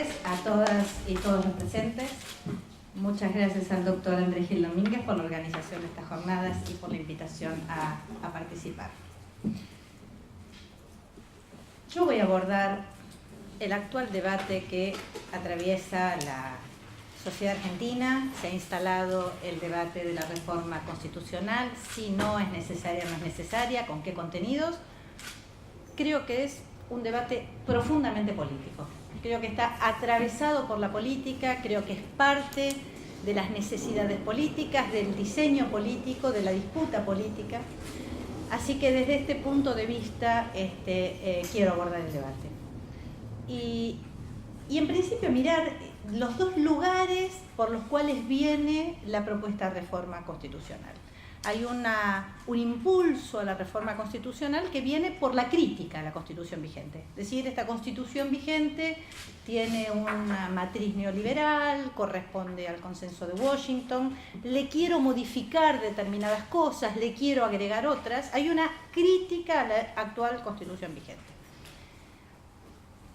tardes a todas y todos los presentes. Muchas gracias al doctor Andrés Gil Domínguez por la organización de estas jornadas y por la invitación a participar. Yo voy a abordar el actual debate que atraviesa la sociedad argentina. Se ha instalado el debate de la reforma constitucional, si no es necesaria, no es necesaria, con qué contenidos. Creo que es un debate profundamente político. Creo que está atravesado por la política, creo que es parte de las necesidades políticas, del diseño político, de la disputa política. Así que desde este punto de vista quiero abordar el debate. Y en principio mirar los dos lugares por los cuales viene la propuesta de reforma constitucional. Hay un impulso a la reforma constitucional que viene por la crítica a la Constitución vigente. Es decir, esta Constitución vigente tiene una matriz neoliberal, corresponde al consenso de Washington, le quiero modificar determinadas cosas, le quiero agregar otras. Hay una crítica a la actual Constitución vigente.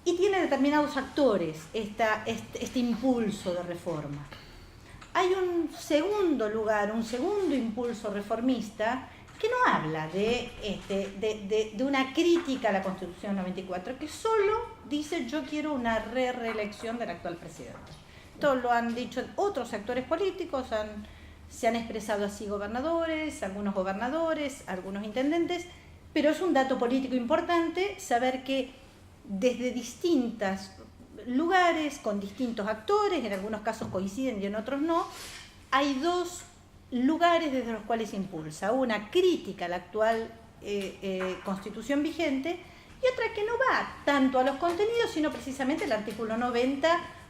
Y tiene determinados actores este impulso de reforma. Hay un segundo lugar, un segundo impulso reformista que no habla de una crítica a la Constitución 94, que solo dice yo quiero una reelección del actual presidente. Esto lo han dicho otros actores políticos, se han expresado así gobernadores, algunos intendentes, pero es un dato político importante saber que desde distintas lugares, con distintos actores, en algunos casos coinciden y en otros no, hay dos lugares desde los cuales se impulsa. Una crítica a la actual Constitución vigente y otra que no va tanto a los contenidos, sino precisamente el artículo 90,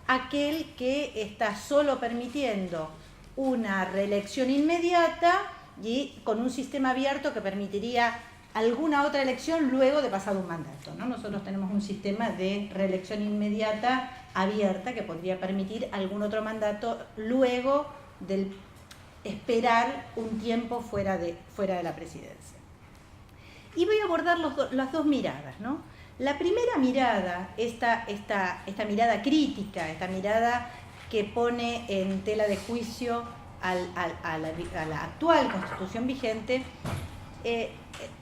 aquel que está solo permitiendo una reelección inmediata y con un sistema abierto que permitiría alguna otra elección luego de pasado un mandato, ¿no? Nosotros tenemos un sistema de reelección inmediata abierta que podría permitir algún otro mandato luego del esperar un tiempo fuera de la presidencia. Y voy a abordar las dos miradas, ¿no? La primera mirada, esta mirada crítica, esta mirada que pone en tela de juicio a la actual Constitución vigente,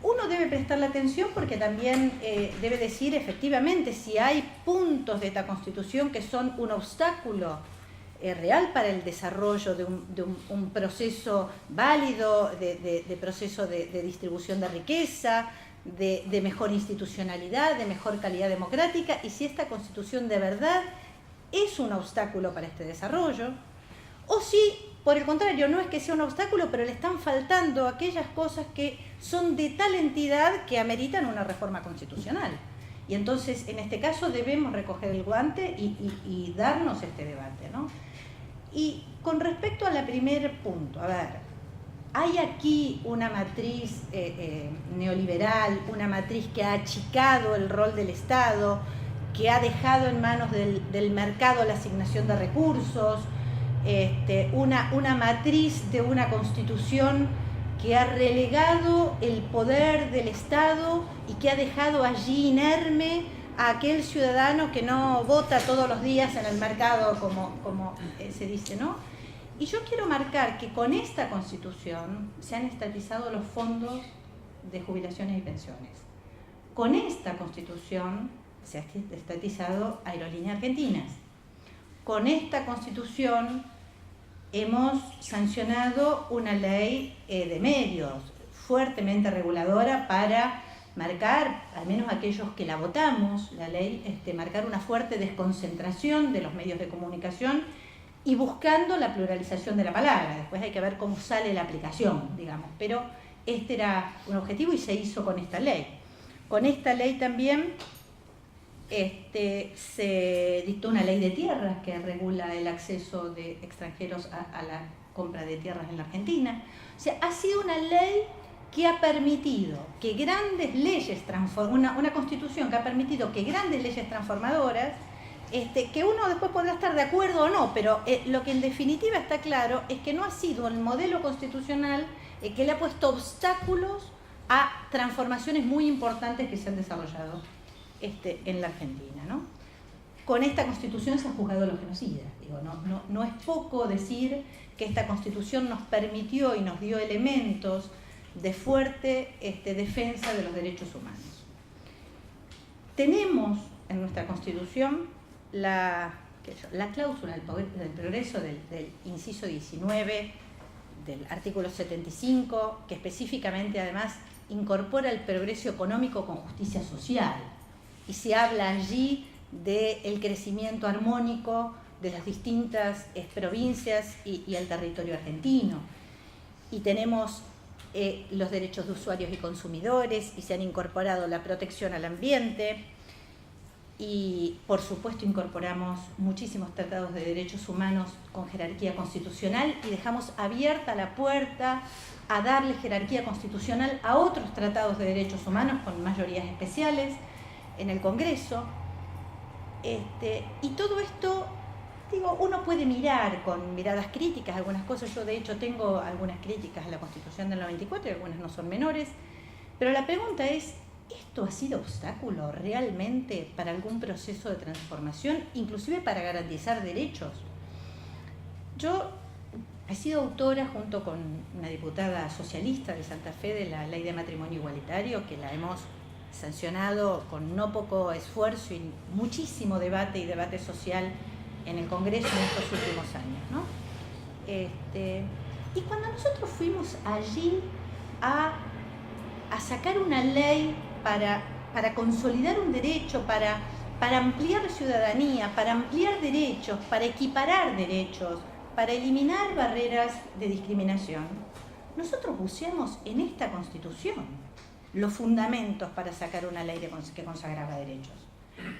uno debe prestarle atención porque también debe decir efectivamente si hay puntos de esta Constitución que son un obstáculo real para el desarrollo de un proceso válido, de proceso de distribución de riqueza, de mejor institucionalidad, de mejor calidad democrática, y si esta Constitución de verdad es un obstáculo para este desarrollo, o si por el contrario, no es que sea un obstáculo, pero le están faltando aquellas cosas que son de tal entidad que ameritan una reforma constitucional. Y entonces, en este caso, debemos recoger el guante y darnos este debate, ¿no? Y con respecto al primer punto, a ver, hay aquí una matriz neoliberal, una matriz que ha achicado el rol del Estado, que ha dejado en manos del mercado la asignación de recursos, una matriz de una Constitución que ha relegado el poder del Estado y que ha dejado allí inerme a aquel ciudadano que no vota todos los días en el mercado, como se dice, ¿no? Y yo quiero marcar que con esta Constitución se han estatizado los fondos de jubilaciones y pensiones. Con esta Constitución se ha estatizado Aerolíneas Argentinas. Con esta Constitución hemos sancionado una ley de medios fuertemente reguladora para marcar, al menos aquellos que la votamos, la ley, marcar una fuerte desconcentración de los medios de comunicación y buscando la pluralización de la palabra. Después hay que ver cómo sale la aplicación, digamos, pero este era un objetivo y se hizo con esta ley. Con esta ley también se dictó una ley de tierras que regula el acceso de extranjeros a la compra de tierras en la Argentina. O sea, ha sido una ley que ha permitido que grandes leyes una Constitución que ha permitido que grandes leyes transformadoras, que uno después podrá estar de acuerdo o no, pero lo que en definitiva está claro es que no ha sido el modelo constitucional que le ha puesto obstáculos a transformaciones muy importantes que se han desarrollado en la Argentina, ¿no? con esta Constitución se han juzgado a los genocidas. Digo, no es poco decir que esta Constitución nos permitió y nos dio elementos de fuerte defensa de los derechos humanos. Tenemos en nuestra Constitución la cláusula del progreso del inciso 19 del artículo 75, que específicamente además incorpora el progreso económico con justicia social, y se habla allí del crecimiento armónico de las distintas provincias y el territorio argentino. Y tenemos los derechos de usuarios y consumidores, y se han incorporado la protección al ambiente, y por supuesto incorporamos muchísimos tratados de derechos humanos con jerarquía constitucional, y dejamos abierta la puerta a darle jerarquía constitucional a otros tratados de derechos humanos con mayorías especiales en el Congreso. Y todo esto, digo, uno puede mirar con miradas críticas algunas cosas. Yo de hecho tengo algunas críticas a la Constitución del 94 y algunas no son menores, pero la pregunta es, ¿esto ha sido obstáculo realmente para algún proceso de transformación, inclusive para garantizar derechos? Yo he sido autora, junto con una diputada socialista de Santa Fe, de la Ley de Matrimonio Igualitario, que la hemos sancionado con no poco esfuerzo y muchísimo debate y debate social en el Congreso en estos últimos años, ¿no? Y cuando nosotros fuimos allí a sacar una ley para consolidar un derecho, para ampliar ciudadanía, para ampliar derechos, para equiparar derechos, para eliminar barreras de discriminación, nosotros buceamos en esta Constitución los fundamentos para sacar una ley que consagraba derechos.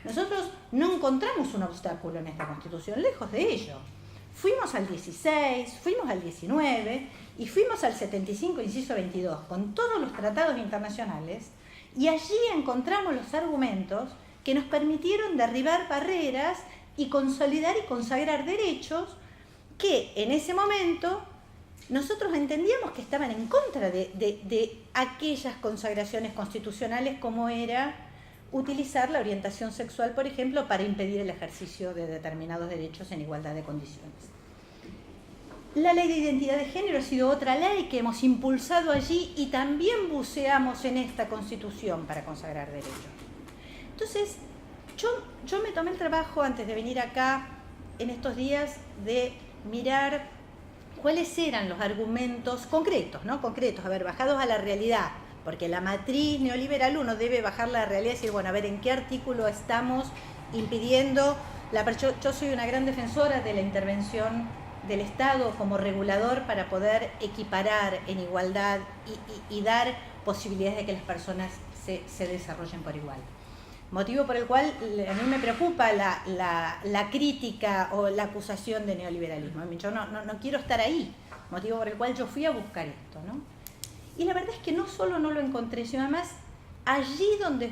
Nosotros no encontramos un obstáculo en esta Constitución, lejos de ello. Fuimos al 16, fuimos al 19 y fuimos al 75, inciso 22, con todos los tratados internacionales, y allí encontramos los argumentos que nos permitieron derribar barreras y consolidar y consagrar derechos que en ese momento nosotros entendíamos que estaban en contra de aquellas consagraciones constitucionales, como era utilizar la orientación sexual, por ejemplo, para impedir el ejercicio de determinados derechos en igualdad de condiciones. La ley de identidad de género ha sido otra ley que hemos impulsado allí, y también buceamos en esta Constitución para consagrar derechos. Entonces, yo me tomé el trabajo, antes de venir acá, en estos días, de mirar cuáles eran los argumentos concretos, ¿no? Concretos, bajados a la realidad, porque la matriz neoliberal uno debe bajar la realidad y decir, bueno, a ver, ¿en qué artículo estamos impidiendo? Yo soy una gran defensora de la intervención del Estado como regulador para poder equiparar en igualdad y dar posibilidades de que las personas se desarrollen por igual. Motivo por el cual a mí me preocupa la crítica o la acusación de neoliberalismo. Yo no quiero estar ahí, motivo por el cual yo fui a buscar esto, ¿no? Y la verdad es que no solo no lo encontré, sino además allí donde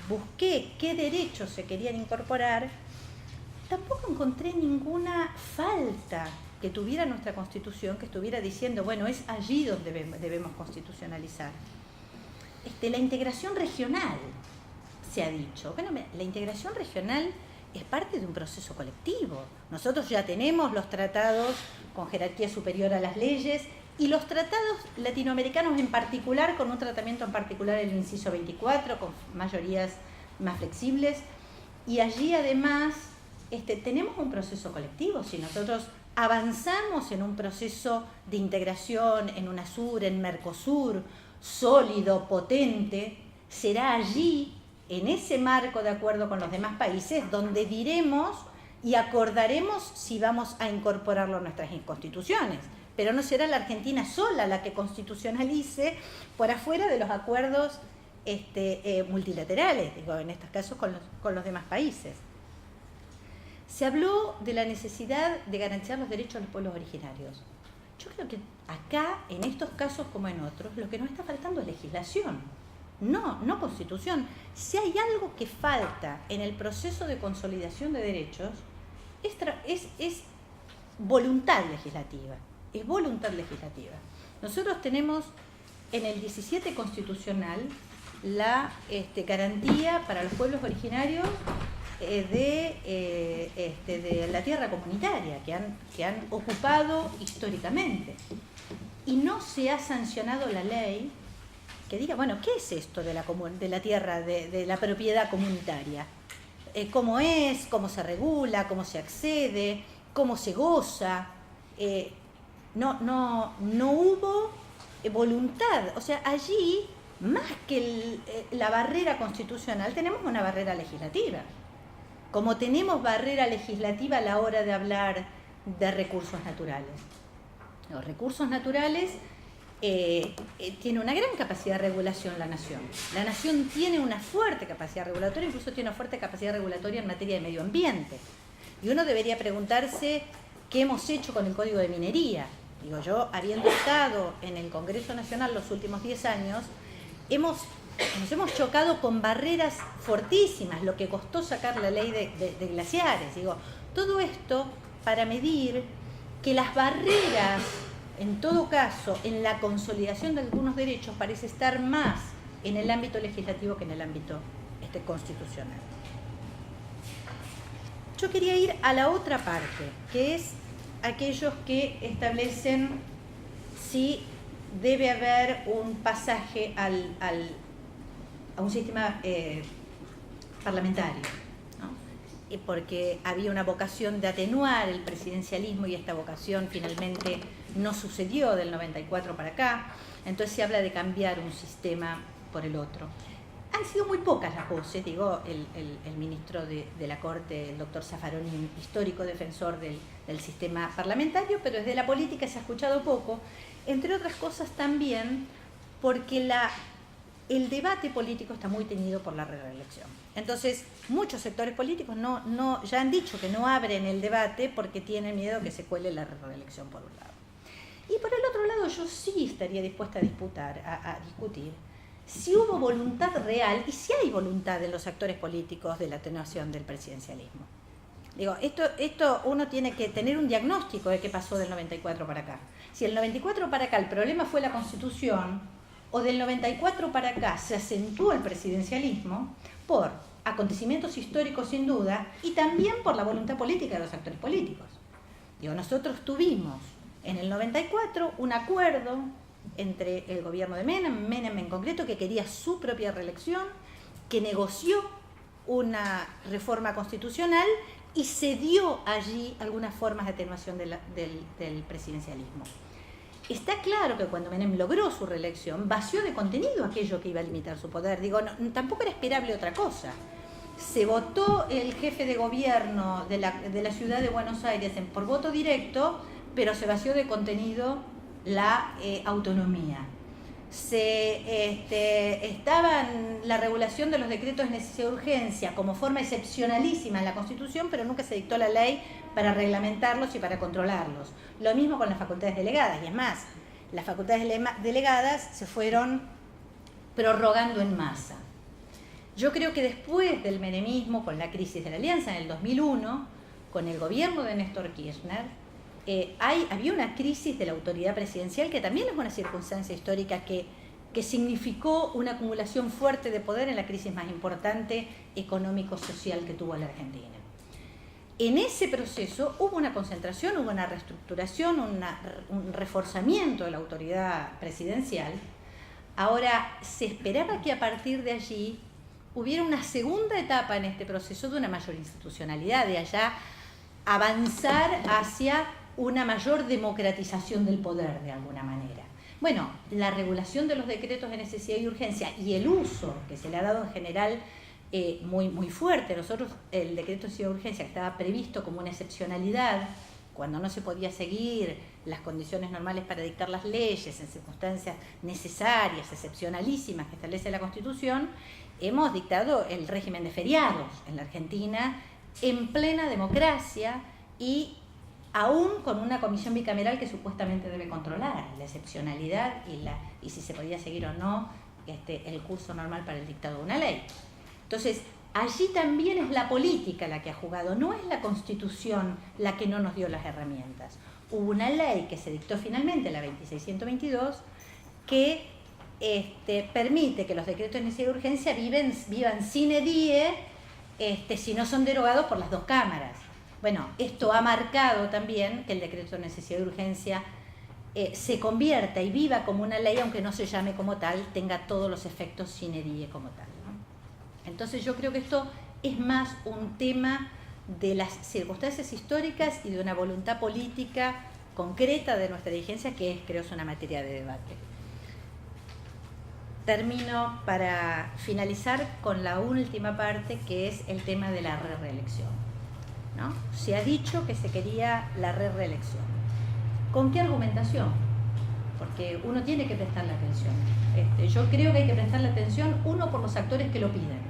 busqué qué derechos se querían incorporar, tampoco encontré ninguna falta que tuviera nuestra Constitución, que estuviera diciendo, bueno, es allí donde debemos constitucionalizar. La integración regional, se ha dicho. Bueno, la integración regional es parte de un proceso colectivo. Nosotros ya tenemos los tratados con jerarquía superior a las leyes, y los tratados latinoamericanos en particular, con un tratamiento en particular el inciso 24, con mayorías más flexibles, y allí además tenemos un proceso colectivo. Si nosotros avanzamos en un proceso de integración en UNASUR, en Mercosur, sólido, potente, será allí, en ese marco de acuerdo con los demás países, donde diremos y acordaremos si vamos a incorporarlo a nuestras constituciones. Pero no será la Argentina sola la que constitucionalice por afuera de los acuerdos multilaterales, digo, en estos casos con los demás países. Se habló de la necesidad de garantizar los derechos de los pueblos originarios. Yo creo que acá, en estos casos como en otros, lo que nos está faltando es legislación, no constitución. Si hay algo que falta en el proceso de consolidación de derechos, es voluntad legislativa. Es voluntad legislativa. Nosotros tenemos en el 17 constitucional la garantía para los pueblos originarios de la tierra comunitaria que han ocupado históricamente. Y no se ha sancionado la ley que diga, bueno, ¿qué es esto de la tierra, de la propiedad comunitaria? ¿Cómo es? ¿Cómo se regula? ¿Cómo se accede? ¿Cómo se goza? No hubo voluntad. O sea, allí, más que la barrera constitucional, tenemos una barrera legislativa. Como tenemos barrera legislativa a la hora de hablar de recursos naturales. Los recursos naturales tiene una gran capacidad de regulación la nación. La nación tiene una fuerte capacidad regulatoria, incluso tiene una fuerte capacidad regulatoria en materia de medio ambiente. Y uno debería preguntarse qué hemos hecho con el Código de Minería. Digo, yo, habiendo estado en el Congreso Nacional los últimos 10 años, nos hemos chocado con barreras fortísimas, lo que costó sacar la ley de glaciares. Digo, todo esto para medir que las barreras, en todo caso, en la consolidación de algunos derechos, parece estar más en el ámbito legislativo que en el ámbito constitucional. Yo quería ir a la otra parte, que es aquellos que establecen si debe haber un pasaje a un sistema parlamentario, ¿no? Porque había una vocación de atenuar el presidencialismo y esta vocación finalmente no sucedió del 94 para acá, entonces se habla de cambiar un sistema por el otro. Han sido muy pocas las voces, digo, el ministro de la Corte, el doctor Zaffaroni, histórico defensor del sistema parlamentario, pero desde la política se ha escuchado poco, entre otras cosas también porque el debate político está muy teñido por la reelección. Entonces, muchos sectores políticos ya han dicho que no abren el debate porque tienen miedo que se cuele la reelección por un lado. Y por el otro lado, yo sí estaría dispuesta a discutir si hubo voluntad real y si hay voluntad de los actores políticos de la atenuación del presidencialismo. Digo, esto uno tiene que tener un diagnóstico de qué pasó del 94 para acá. Si el 94 para acá el problema fue la Constitución, o del 94 para acá se acentuó el presidencialismo por acontecimientos históricos sin duda y también por la voluntad política de los actores políticos. Digo, nosotros tuvimos en el 94 un acuerdo entre el gobierno de Menem en concreto, que quería su propia reelección, que negoció una reforma constitucional y se dio allí algunas formas de atenuación del presidencialismo. Está claro que cuando Menem logró su reelección, vació de contenido aquello que iba a limitar su poder. Digo, tampoco era esperable otra cosa. Se votó el jefe de gobierno de la ciudad de Buenos Aires por voto directo, pero se vació de contenido la autonomía. Estaba en la regulación de los decretos de necesidad de urgencia como forma excepcionalísima en la Constitución, pero nunca se dictó la ley para reglamentarlos y para controlarlos. Lo mismo con las facultades delegadas, y es más, las facultades delegadas se fueron prorrogando en masa. Yo creo que después del menemismo, con la crisis de la Alianza en el 2001, con el gobierno de Néstor Kirchner, había una crisis de la autoridad presidencial que también es una circunstancia histórica que significó una acumulación fuerte de poder en la crisis más importante económico-social que tuvo la Argentina. En ese proceso hubo una concentración, hubo una reestructuración, un reforzamiento de la autoridad presidencial. Ahora, se esperaba que a partir de allí hubiera una segunda etapa en este proceso de una mayor institucionalidad, de allá avanzar hacia una mayor democratización del poder de alguna manera. Bueno, la regulación de los decretos de necesidad y urgencia y el uso que se le ha dado en general muy fuerte. Nosotros, el decreto de necesidad y urgencia que estaba previsto como una excepcionalidad, cuando no se podía seguir las condiciones normales para dictar las leyes en circunstancias necesarias, excepcionalísimas que establece la Constitución, hemos dictado el régimen de feriados en la Argentina en plena democracia y aún con una comisión bicameral que supuestamente debe controlar la excepcionalidad y si se podía seguir o no el curso normal para el dictado de una ley. Entonces, allí también es la política la que ha jugado, no es la Constitución la que no nos dio las herramientas. Hubo una ley que se dictó finalmente, la 2622, que permite que los decretos de necesidad de urgencia vivan sine die si no son derogados por las dos cámaras. Bueno, esto ha marcado también que el decreto de necesidad de urgencia se convierta y viva como una ley, aunque no se llame como tal, tenga todos los efectos sine die como tal, ¿no? Entonces yo creo que esto es más un tema de las circunstancias históricas y de una voluntad política concreta de nuestra dirigencia, que es, creo, es una materia de debate. Termino para finalizar con la última parte, que es el tema de la reelección, ¿no? Se ha dicho que se quería la reelección. ¿Con qué argumentación? Porque uno tiene que prestarle atención. Yo creo que hay que prestarle atención, uno, por los actores que lo piden.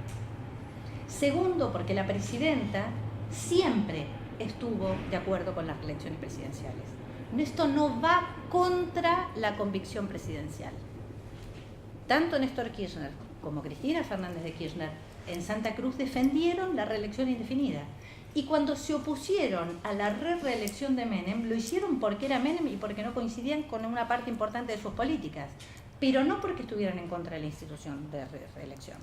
Segundo, porque la presidenta siempre estuvo de acuerdo con las elecciones presidenciales. Esto no va contra la convicción presidencial. Tanto Néstor Kirchner como Cristina Fernández de Kirchner en Santa Cruz defendieron la reelección indefinida. Y cuando se opusieron a la reelección de Menem, lo hicieron porque era Menem y porque no coincidían con una parte importante de sus políticas, pero no porque estuvieran en contra de la institución de reelección.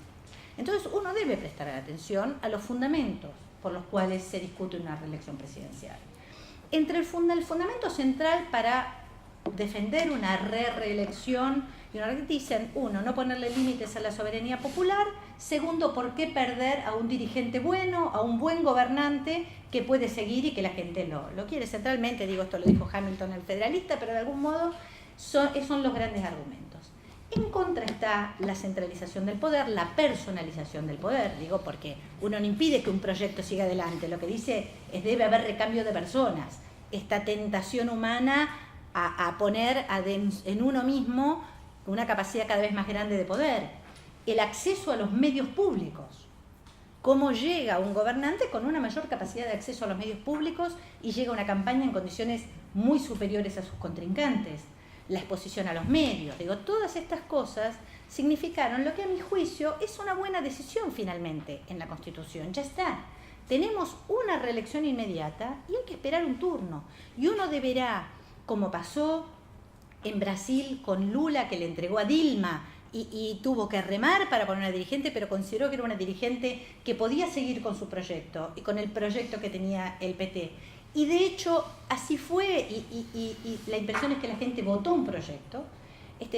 Entonces uno debe prestar atención a los fundamentos por los cuales se discute una reelección presidencial. Entre el fundamento central para defender una reelección, y una dicen, uno, no ponerle límites a la soberanía popular; segundo, ¿por qué perder a un dirigente bueno, a un buen gobernante que puede seguir y que la gente lo quiere? Centralmente, digo, esto lo dijo Hamilton, el federalista, pero de algún modo son los grandes argumentos. En contra está la centralización del poder, la personalización del poder, digo, porque uno no impide que un proyecto siga adelante, lo que dice es debe haber recambio de personas, esta tentación humana a poner en uno mismo una capacidad cada vez más grande de poder, el acceso a los medios públicos. ¿Cómo llega un gobernante con una mayor capacidad de acceso a los medios públicos y llega a una campaña en condiciones muy superiores a sus contrincantes? La exposición a los medios, digo, todas estas cosas significaron lo que a mi juicio es una buena decisión finalmente en la Constitución. Ya está, tenemos una reelección inmediata y hay que esperar un turno. Y uno deberá, como pasó en Brasil con Lula, que le entregó a Dilma y tuvo que remar para poner una dirigente, pero consideró que era una dirigente que podía seguir con su proyecto y con el proyecto que tenía el PT. Y de hecho así fue, y la impresión es que la gente votó un proyecto.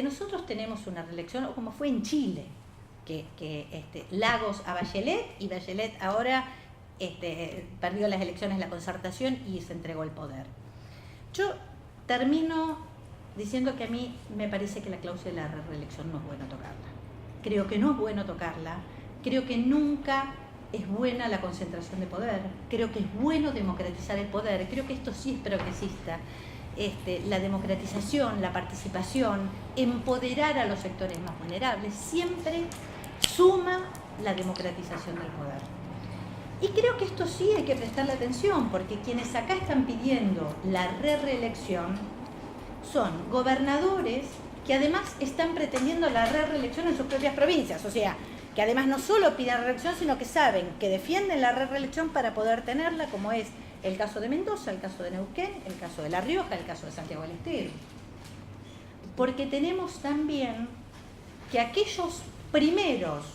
Nosotros tenemos una reelección, o como fue en Chile, que Lagos a Bachelet, y Bachelet ahora perdió las elecciones, la Concertación, y se entregó el poder. Yo termino diciendo que a mí me parece que la cláusula de la reelección no es bueno tocarla. Creo que no es bueno tocarla, creo que nunca es buena la concentración de poder, creo que es bueno democratizar el poder, creo que esto sí es progresista, la democratización, la participación, empoderar a los sectores más vulnerables, siempre suma la democratización del poder. Y creo que esto sí hay que prestarle atención, porque quienes acá están pidiendo la reelección son gobernadores que además están pretendiendo la reelección en sus propias provincias, o sea, que además no solo piden reelección, sino que saben que defienden la reelección para poder tenerla, como es el caso de Mendoza, el caso de Neuquén, el caso de La Rioja, el caso de Santiago del Estero. Porque tenemos también que aquellos primeros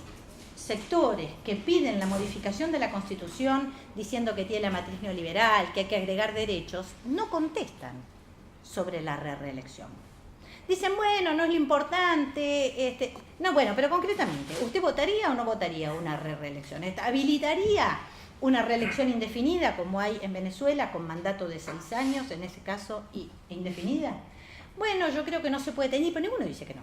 sectores que piden la modificación de la Constitución diciendo que tiene la matriz neoliberal, que hay que agregar derechos, no contestan sobre la reelección. Dicen, bueno, no es lo importante, no, bueno, pero concretamente, ¿usted votaría o no votaría una reelección? ¿Habilitaría una reelección indefinida como hay en Venezuela con mandato de 6 años, en ese caso, indefinida? Bueno, yo creo que no se puede tener, pero ninguno dice que no.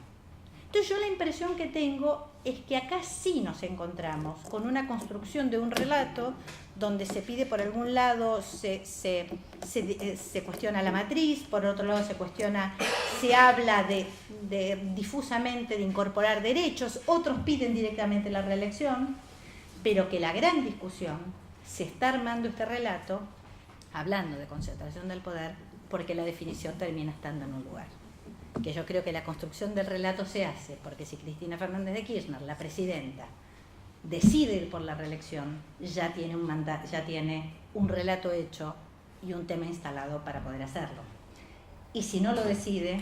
Entonces yo la impresión que tengo es que acá sí nos encontramos con una construcción de un relato donde se pide por algún lado, se cuestiona la matriz, por otro lado se habla difusamente de incorporar derechos, otros piden directamente la reelección, pero que la gran discusión se está armando este relato hablando de concentración del poder, porque la definición termina estando en un lugar. Que yo creo que la construcción del relato se hace porque si Cristina Fernández de Kirchner, la presidenta, decide ir por la reelección, ya tiene un mandato, ya tiene un relato hecho y un tema instalado para poder hacerlo. Y si no lo decide,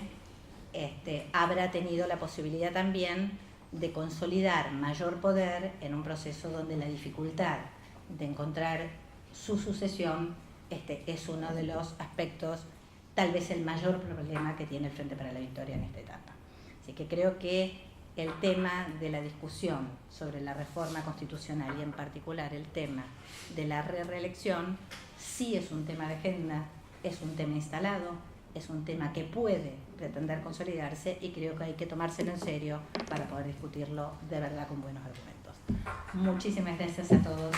habrá tenido la posibilidad también de consolidar mayor poder en un proceso donde la dificultad de encontrar su sucesión es uno de los aspectos, tal vez el mayor problema que tiene el Frente para la Victoria en esta etapa. Así que creo que el tema de la discusión sobre la reforma constitucional y en particular el tema de la reelección sí es un tema de agenda, es un tema instalado, es un tema que puede pretender consolidarse y creo que hay que tomárselo en serio para poder discutirlo de verdad con buenos argumentos. Muchísimas gracias a todos.